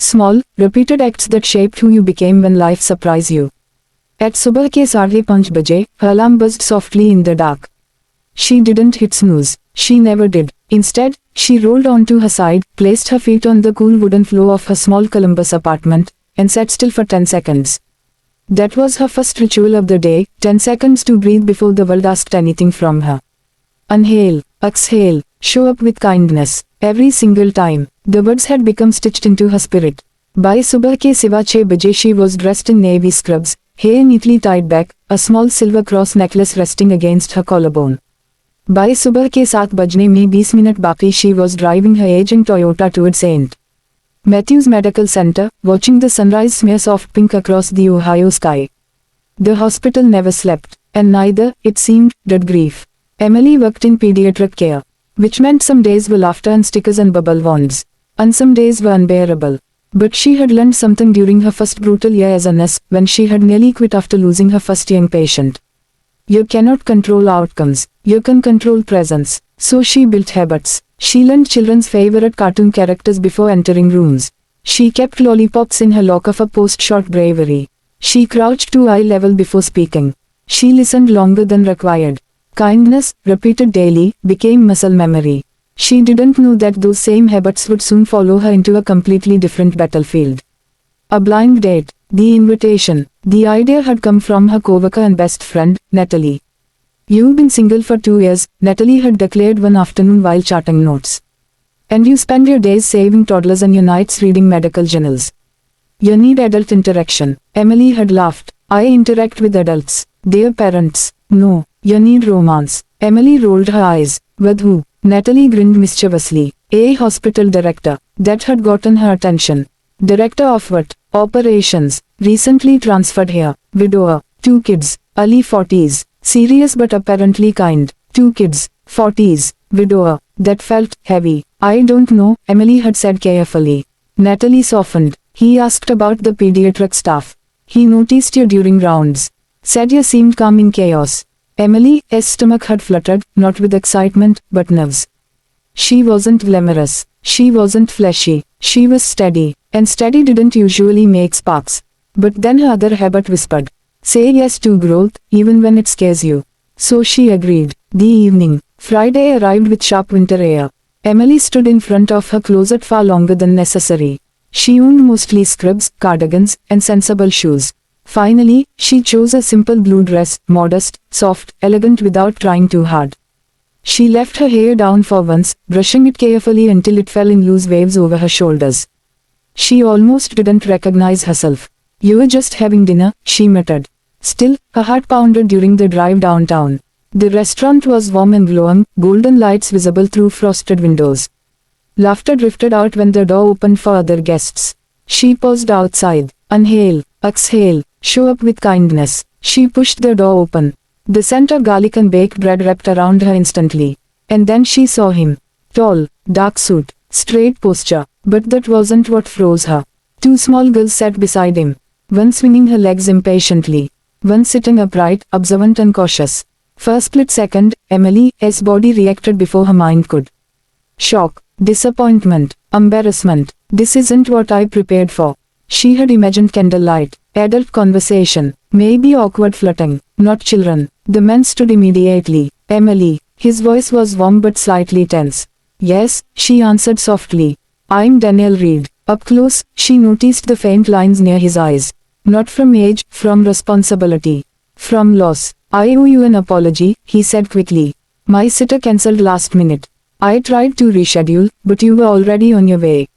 small, repeated acts that shaped who you became when life surprised you. At subah ke 5:30 baje, her alarm buzzed softly in the dark. She didn't hit snooze. She never did. Instead, she rolled onto her side, placed her feet on the cool wooden floor of her small Columbus apartment, and sat still for 10 seconds. That was her first ritual of the day, 10 seconds to breathe before the world asked anything from her. Inhale, exhale, show up with kindness. Every single time, the words had become stitched into her spirit. By subah ke 6:15 baje she was dressed in navy scrubs, hair neatly tied back, a small silver cross necklace resting against her collarbone. By subah ke 7 bajne mein 20 minute baki she was driving her aging Toyota towards St. Matthew's Medical Center, watching the sunrise smear soft pink across the Ohio sky. The hospital never slept, and neither, it seemed, did grief. Emily worked in pediatric care, which meant some days were laughter and stickers and bubble wands, and some days were unbearable. But she had learned something during her first brutal year as a nurse, when she had nearly quit after losing her first young patient. You cannot control outcomes, you can control presence. So she built habits. She learned children's favorite cartoon characters before entering rooms. She kept lollipops in her locker for post-shot bravery. She crouched to eye level before speaking. She listened longer than required. Kindness, repeated daily, became muscle memory. She didn't know that those same habits would soon follow her into a completely different battlefield. A blind date, the invitation, the idea had come from her coworker and best friend, Natalie. You've been single for 2 years, Natalie had declared one afternoon while charting notes. And you spend your days saving toddlers and your nights reading medical journals. You need adult interaction. Emily had laughed. I interact with adults. Their parents. No, you need romance. Emily rolled her eyes. With who? Natalie grinned mischievously. A hospital director. That had gotten her attention. Director of what? Operations. Recently transferred here. Widower. 2 kids. Early 40s. Serious but apparently kind. 2 kids. 40s. Widower. That felt heavy. I don't know, Emily had said carefully. Natalie softened. He asked about the pediatric staff. He noticed you during rounds. Said you seemed calm in chaos. Emily's stomach had fluttered, not with excitement, but nerves. She wasn't glamorous. She wasn't flashy. She was steady. And steady didn't usually make sparks. But then her other habit whispered. Say yes to growth, even when it scares you. So she agreed. The evening, Friday arrived with sharp winter air. Emily stood in front of her closet far longer than necessary. She owned mostly scrubs, cardigans, and sensible shoes. Finally, she chose a simple blue dress, modest, soft, elegant without trying too hard. She left her hair down for once, brushing it carefully until it fell in loose waves over her shoulders. She almost didn't recognize herself. You were just having dinner, she muttered. Still, her heart pounded during the drive downtown. The restaurant was warm and glowing, golden lights visible through frosted windows. Laughter drifted out when the door opened for other guests. She paused outside. Inhale, exhale, show up with kindness. She pushed the door open. The scent of garlic and baked bread wrapped around her instantly. And then she saw him. Tall, dark suit, straight posture. But that wasn't what froze her. 2 small girls sat beside him. One swinging her legs impatiently. One sitting upright, observant and cautious. For a split second, Emily's body reacted before her mind could. Shock, disappointment, embarrassment. This isn't what I prepared for. She had imagined candlelight, adult conversation, maybe awkward flirting, not children. The man stood immediately. Emily. His voice was warm but slightly tense. Yes, she answered softly. I'm Daniel Reed. Up close, she noticed the faint lines near his eyes. Not from age, from responsibility. From loss. I owe you an apology, he said quickly. My sitter cancelled last minute. I tried to reschedule, but you were already on your way.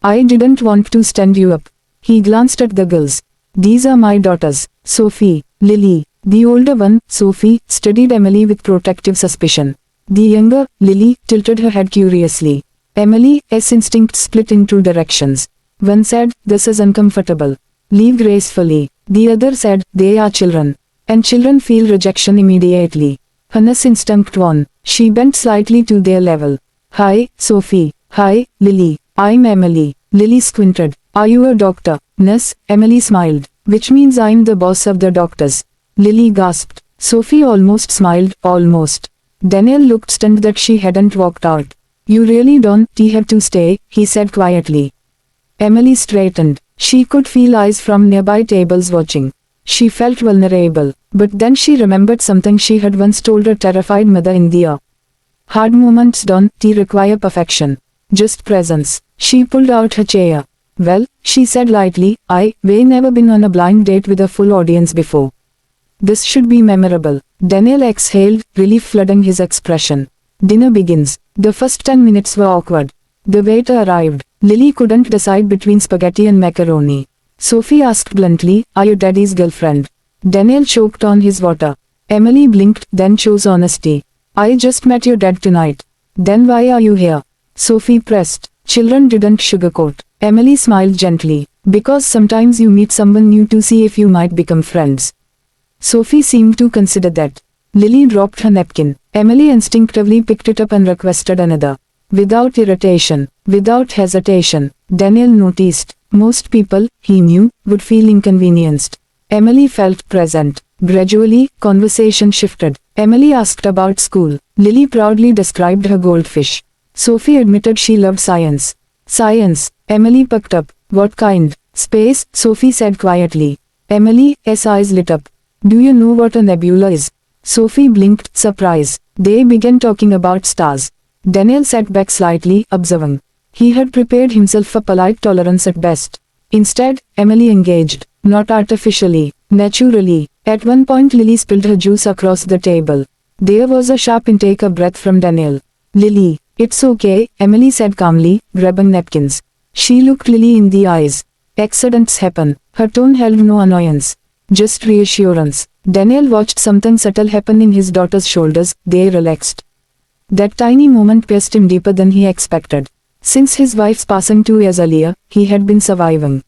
I didn't want to stand you up. He glanced at the girls. These are my daughters, Sophie, Lily. The older one, Sophie, studied Emily with protective suspicion. The younger, Lily, tilted her head curiously. Emily's instincts split in 2 directions. One said, this is uncomfortable. Leave gracefully. The other said, they are children. And children feel rejection immediately. Her nurse instinct won. She bent slightly to their level. Hi, Sophie. Hi, Lily. I'm Emily. Lily squinted. Are you a doctor? Nurse, Emily smiled. Which means I'm the boss of the doctors. Lily gasped. Sophie almost smiled, almost. Daniel looked stunned that she hadn't walked out. You really don't have to stay, he said quietly. Emily straightened. She could feel eyes from nearby tables watching. She felt vulnerable, but then she remembered something she had once told her terrified mother in the air. Hard moments don't require perfection, just presence. She pulled out her chair. Well, she said lightly, we've never been on a blind date with a full audience before. This should be memorable. Daniel exhaled, relief flooding his expression. Dinner begins. The first 10 minutes were awkward. The waiter arrived. Lily couldn't decide between spaghetti and macaroni. Sophie asked bluntly, "Are you daddy's girlfriend?" Daniel choked on his water. Emily blinked, then chose honesty. "I just met your dad tonight." "Then why are you here?" Sophie pressed. Children didn't sugarcoat. Emily smiled gently. "Because sometimes you meet someone new to see if you might become friends." Sophie seemed to consider that. Lily dropped her napkin. Emily instinctively picked it up and requested another. Without irritation, without hesitation, Daniel noticed. Most people, he knew, would feel inconvenienced. Emily felt present. Gradually, conversation shifted. Emily asked about school. Lily proudly described her goldfish. Sophie admitted she loved science. Science, Emily perked up. "What kind?" "Space," Sophie said quietly. Emily's eyes lit up. "Do you know what a nebula is?" Sophie blinked, surprise. They began talking about stars. Daniel sat back slightly, observing. He had prepared himself for polite tolerance at best. Instead, Emily engaged. Not artificially, naturally. At one point Lily spilled her juice across the table. There was a sharp intake of breath from Daniel. "Lily, it's okay," Emily said calmly, grabbing napkins. She looked Lily in the eyes. "Accidents happen." Her tone held no annoyance, just reassurance. Daniel watched something subtle happen in his daughter's shoulders. They relaxed. That tiny moment pierced him deeper than he expected. Since his wife's passing 2 years earlier, he had been surviving.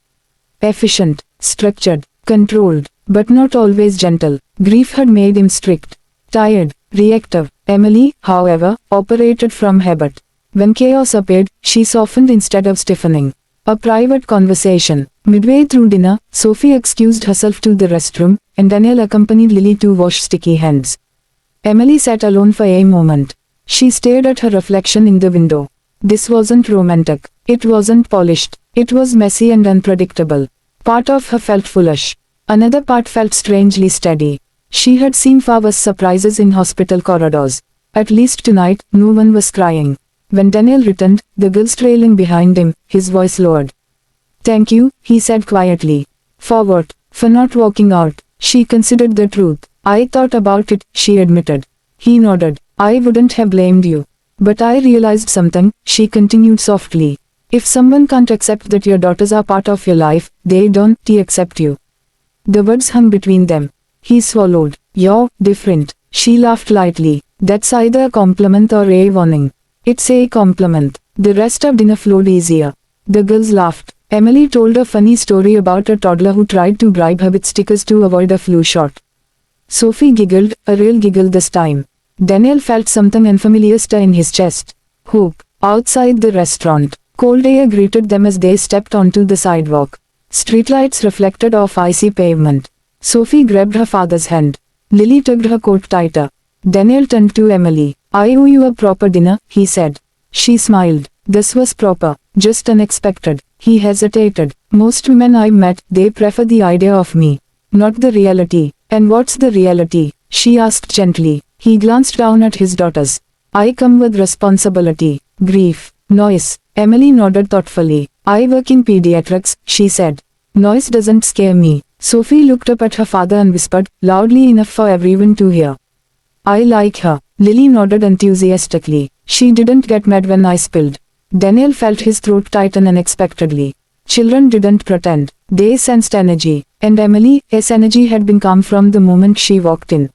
Efficient, structured, controlled, but not always gentle. Grief had made him strict, tired, reactive. Emily, however, operated from habit. When chaos appeared, she softened instead of stiffening. A private conversation. Midway through dinner, Sophie excused herself to the restroom, and Daniel accompanied Lily to wash sticky hands. Emily sat alone for a moment. She stared at her reflection in the window. This wasn't romantic. It wasn't polished. It was messy and unpredictable. Part of her felt foolish. Another part felt strangely steady. She had seen far worse surprises in hospital corridors. At least tonight, no one was crying. When Daniel returned, the girls trailing behind him, his voice lowered. "Thank you," he said quietly. "For what?" "For not walking out." She considered the truth. "I thought about it," she admitted. He nodded. "I wouldn't have blamed you. But I realized something," she continued softly. "If someone can't accept that your daughters are part of your life, they don't accept you." The words hung between them. He swallowed. "You're different." She laughed lightly. "That's either a compliment or a warning." "It's a compliment." The rest of dinner flowed easier. The girls laughed. Emily told a funny story about a toddler who tried to bribe her with stickers to avoid a flu shot. Sophie giggled, a real giggle this time. Daniel felt something unfamiliar stir in his chest. Hope. Outside the restaurant, cold air greeted them as they stepped onto the sidewalk. Streetlights reflected off icy pavement. Sophie grabbed her father's hand. Lily tugged her coat tighter. Daniel turned to Emily. "I owe you a proper dinner," he said. She smiled. This was proper, just unexpected. He hesitated. "Most women I've met, they prefer the idea of me, not the reality." "And what's the reality?" she asked gently. He glanced down at his daughters. "I come with responsibility, grief, noise." Emily nodded thoughtfully. "I work in pediatrics," she said. "Noise doesn't scare me." Sophie looked up at her father and whispered, loudly enough for everyone to hear. "I like her." Lily nodded enthusiastically. "She didn't get mad when I spilled." Daniel felt his throat tighten unexpectedly. Children didn't pretend. They sensed energy, and Emily's energy had been calm from the moment she walked in.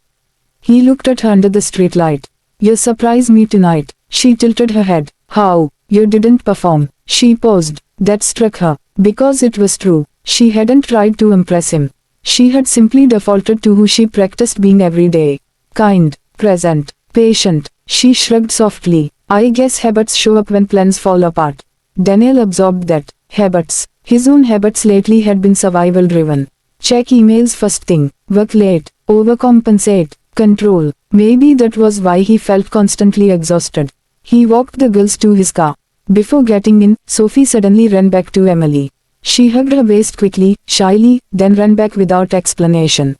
He looked at her under the streetlight. "You surprised me tonight." She tilted her head. "How? You didn't perform." She paused. That struck her. Because it was true. She hadn't tried to impress him. She had simply defaulted to who she practiced being every day. Kind, present, patient. She shrugged softly. "I guess habits show up when plans fall apart." Daniel absorbed that. Habits. His own habits lately had been survival driven. Check emails first thing, work late, overcompensate, control. Maybe that was why he felt constantly exhausted. He walked the girls to his car. Before getting in, Sophie suddenly ran back to Emily. She hugged her waist quickly, shyly, then ran back without explanation.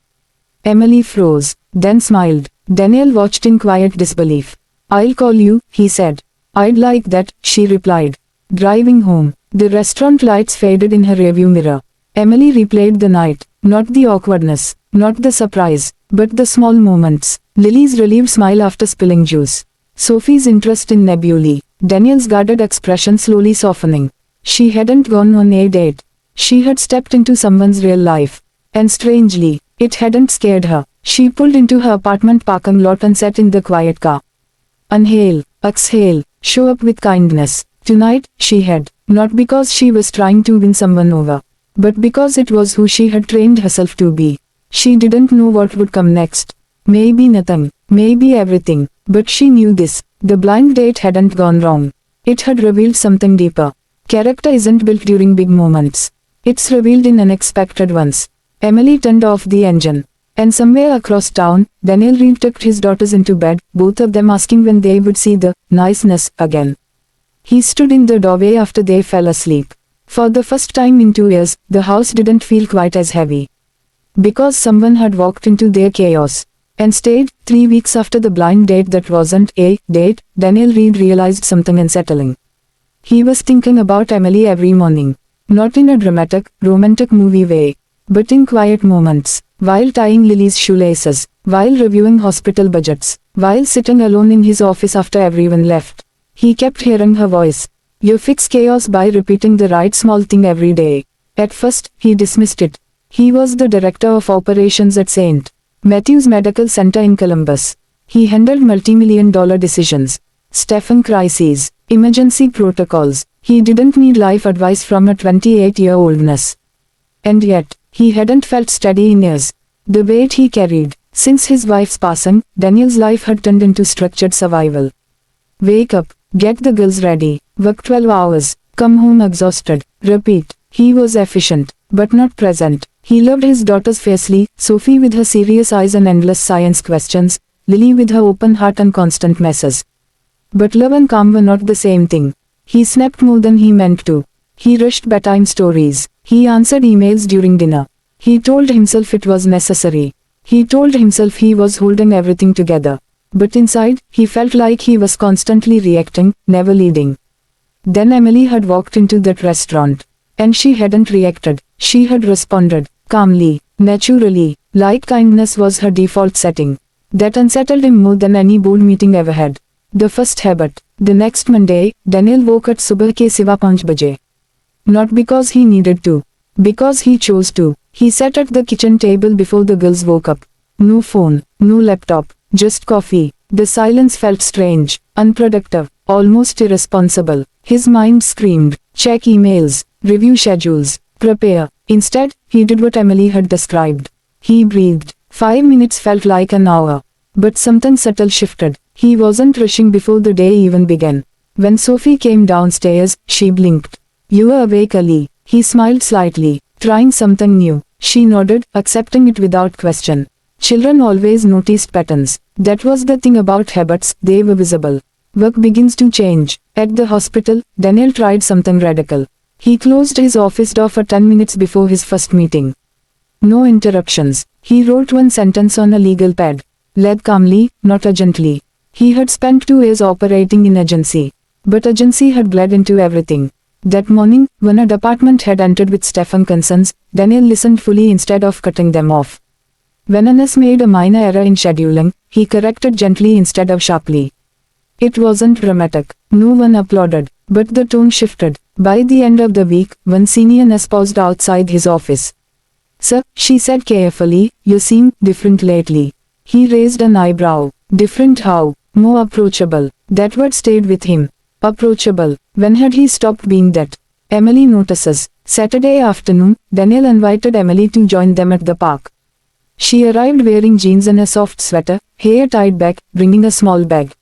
Emily froze, then smiled. Daniel watched in quiet disbelief. "I'll call you," he said. "I'd like that," she replied. Driving home, the restaurant lights faded in her rearview mirror. Emily replayed the night, not the awkwardness, not the surprise, but the small moments. Lily's relieved smile after spilling juice. Sophie's interest in Nebulae. Daniel's guarded expression slowly softening. She hadn't gone on a date. She had stepped into someone's real life. And strangely, it hadn't scared her. She pulled into her apartment parking lot and sat in the quiet car. Inhale, exhale, show up with kindness. Tonight, she had. Not because she was trying to win someone over, but because it was who she had trained herself to be. She didn't know what would come next. Maybe nothing, maybe everything, but she knew this. The blind date hadn't gone wrong. It had revealed something deeper. Character isn't built during big moments. It's revealed in unexpected ones. Emily turned off the engine. And somewhere across town, Daniel Reed tucked his daughters into bed, both of them asking when they would see the niceness again. He stood in the doorway after they fell asleep. For the first time in 2 years, the house didn't feel quite as heavy. Because someone had walked into their chaos. And stayed. 3 weeks after the blind date that wasn't a date, Daniel Reed realized something unsettling. He was thinking about Emily every morning. Not in a dramatic, romantic movie way, but in quiet moments. While tying Lily's shoelaces, while reviewing hospital budgets, while sitting alone in his office after everyone left. He kept hearing her voice. "You fix chaos by repeating the right small thing every day." At first, he dismissed it. He was the director of operations at St. Matthew's Medical Center in Columbus. He handled multi-million-dollar decisions, staffing crises, emergency protocols. He didn't need life advice from a 28-year-oldness. And yet, he hadn't felt steady in years. The weight he carried. Since his wife's passing, Daniel's life had turned into structured survival. Wake up, get the girls ready, work 12 hours, come home exhausted, repeat. He was efficient, but not present. He loved his daughters fiercely, Sophie with her serious eyes and endless science questions, Lily with her open heart and constant messes. But love and calm were not the same thing. He slept more than he meant to. He rushed bedtime stories. He answered emails during dinner. He told himself it was necessary. He told himself he was holding everything together. But inside, he felt like he was constantly reacting, never leading. Then Emily had walked into that restaurant. And she hadn't reacted. She had responded, calmly, naturally, like kindness was her default setting. That unsettled him more than any board meeting ever had. The first habit. The next Monday, Daniel woke at subah ke siwa 5 baje. Not because he needed to. Because he chose to. He sat at the kitchen table before the girls woke up. No phone, no laptop, just coffee. The silence felt strange, unproductive, almost irresponsible. His mind screamed, check emails, review schedules, prepare. Instead, he did what Emily had described. He breathed. 5 minutes felt like an hour. But something subtle shifted. He wasn't rushing before the day even began. When Sophie came downstairs, she blinked. You were awake early. He smiled slightly, trying something new. She nodded, accepting it without question. Children always noticed patterns. That was the thing about habits, they were visible. Work begins to change. At the hospital, Daniel tried something radical. He closed his office door for 10 minutes before his first meeting. No interruptions. He wrote one sentence on a legal pad. Led calmly, not urgently. He had spent 2 years operating in agency. But agency had bled into everything. That morning, when a department had entered with staffing concerns, Daniel listened fully instead of cutting them off. When a nurse made a minor error in scheduling, he corrected gently instead of sharply. It wasn't dramatic. No one applauded. But the tone shifted. By the end of the week, one senior nurse paused outside his office. Sir, she said carefully, you seem different lately. He raised an eyebrow. Different how? More approachable. That word stayed with him. Approachable. When had he stopped being that? Emily notices. Saturday afternoon, Daniel invited Emily to join them at the park. She arrived wearing jeans and a soft sweater, hair tied back, bringing a small bag.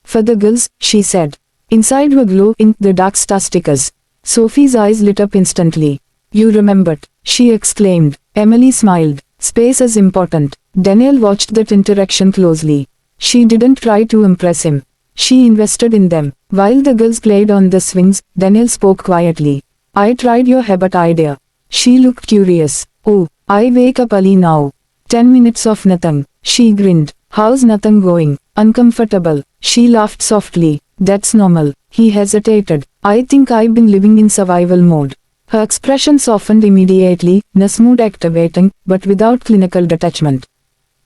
For the girls, she said. Inside were glow-in-the-dark star stickers. Sophie's eyes lit up instantly. You remembered, she exclaimed. Emily smiled. Space is important. Daniel watched that interaction closely. She didn't try to impress him. She invested in them. While the girls played on the swings, Daniel spoke quietly. I tried your habit idea. She looked curious. Oh, I wake up early now. 10 minutes of nothing. She grinned. How's nothing going? Uncomfortable. She laughed softly. That's normal. He hesitated. I think I've been living in survival mode. Her expression softened immediately, nurse mood activating, but without clinical detachment.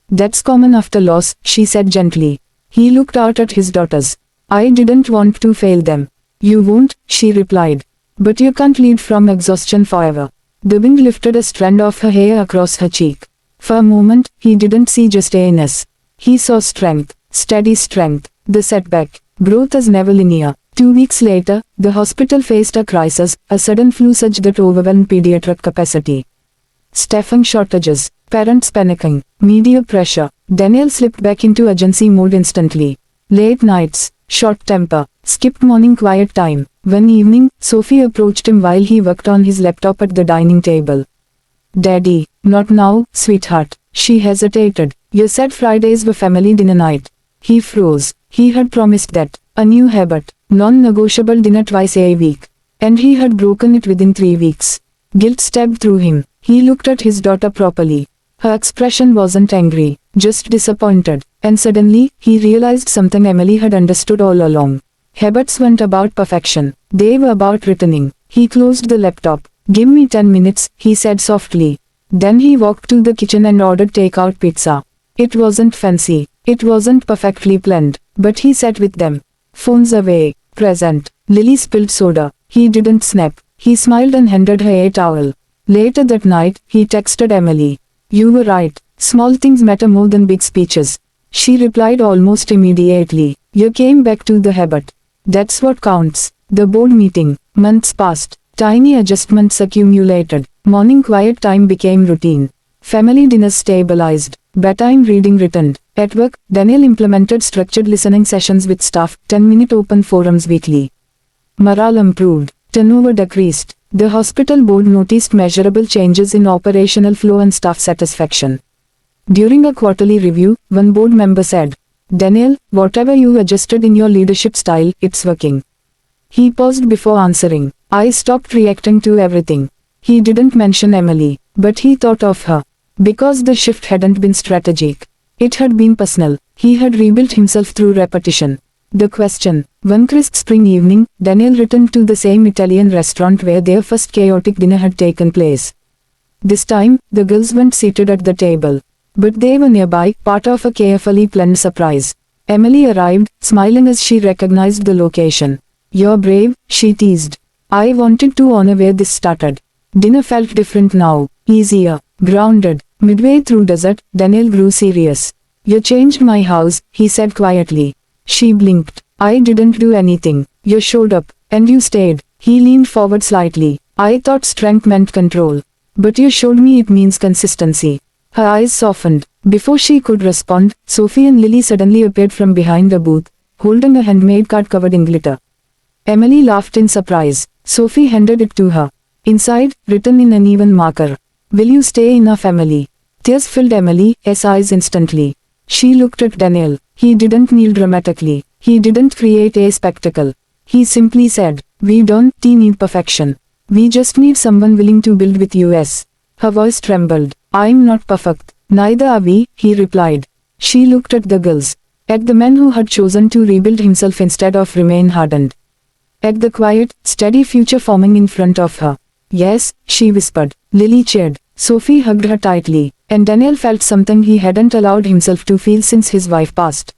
That's common after loss, she said gently. He looked out at his daughters. I didn't want to fail them. You won't, she replied. But you can't lead from exhaustion forever. The wind lifted a strand of her hair across her cheek. For a moment, he didn't see just illness. He saw strength, steady strength. The setback. Growth is never linear. 2 weeks later, the hospital faced a crisis, a sudden flu surge that overwhelmed pediatric capacity. Staffing shortages, parents panicking, media pressure. Daniel slipped back into urgency mode instantly. Late nights, short temper, skipped morning quiet time. One evening, Sophie approached him while he worked on his laptop at the dining table. Daddy, not now, sweetheart. She hesitated. You said Fridays were family dinner night. He froze. He had promised that. A new habit. Non-negotiable dinner twice a week. And he had broken it within 3 weeks. Guilt stabbed through him. He looked at his daughter properly. Her expression wasn't angry, just disappointed. And suddenly, he realized something Emily had understood all along. Habits weren't about perfection. They were about returning. He closed the laptop. Give me 10 minutes, he said softly. Then he walked to the kitchen and ordered takeout pizza. It wasn't fancy. It wasn't perfectly planned. But he sat with them. Phones away. Present. Lily spilled soda. He didn't snap. He smiled and handed her a towel. Later that night, he texted Emily. You were right. Small things matter more than big speeches. She replied almost immediately. You came back to the habit. That's what counts. The board meeting. Months passed. Tiny adjustments accumulated. Morning quiet time became routine. Family dinners stabilized. Bedtime reading returned. At work, Daniel implemented structured listening sessions with staff, 10-minute open forums weekly. Morale improved. Turnover decreased. The hospital board noticed measurable changes in operational flow and staff satisfaction. During a quarterly review, one board member said, Daniel, whatever you adjusted in your leadership style, it's working. He paused before answering. I stopped reacting to everything. He didn't mention Emily, but he thought of her. Because the shift hadn't been strategic. It had been personal. He had rebuilt himself through repetition. The question. One crisp spring evening, Daniel returned to the same Italian restaurant where their first chaotic dinner had taken place. This time, the girls weren't seated at the table. But they were nearby, part of a carefully planned surprise. Emily arrived, smiling as she recognized the location. You're brave, she teased. I wanted to honor where this started. Dinner felt different now, easier, grounded. Midway through dessert, Daniel grew serious. You changed my house, he said quietly. She blinked. I didn't do anything. You showed up, and you stayed. He leaned forward slightly. I thought strength meant control. But you showed me it means consistency. Her eyes softened. Before she could respond, Sophie and Lily suddenly appeared from behind the booth, holding a handmade card covered in glitter. Emily laughed in surprise. Sophie handed it to her. Inside, written in uneven marker. Will you stay in our family? Tears filled Emily's eyes instantly. She looked at Daniel. He didn't kneel dramatically. He didn't create a spectacle. He simply said, we don't need perfection. We just need someone willing to build with us. Her voice trembled. I'm not perfect. Neither are we, he replied. She looked at the girls. At the man who had chosen to rebuild himself instead of remain hardened. At the quiet, steady future forming in front of her. Yes, she whispered. Lily cheered. Sophie hugged her tightly, and Daniel felt something he hadn't allowed himself to feel since his wife passed.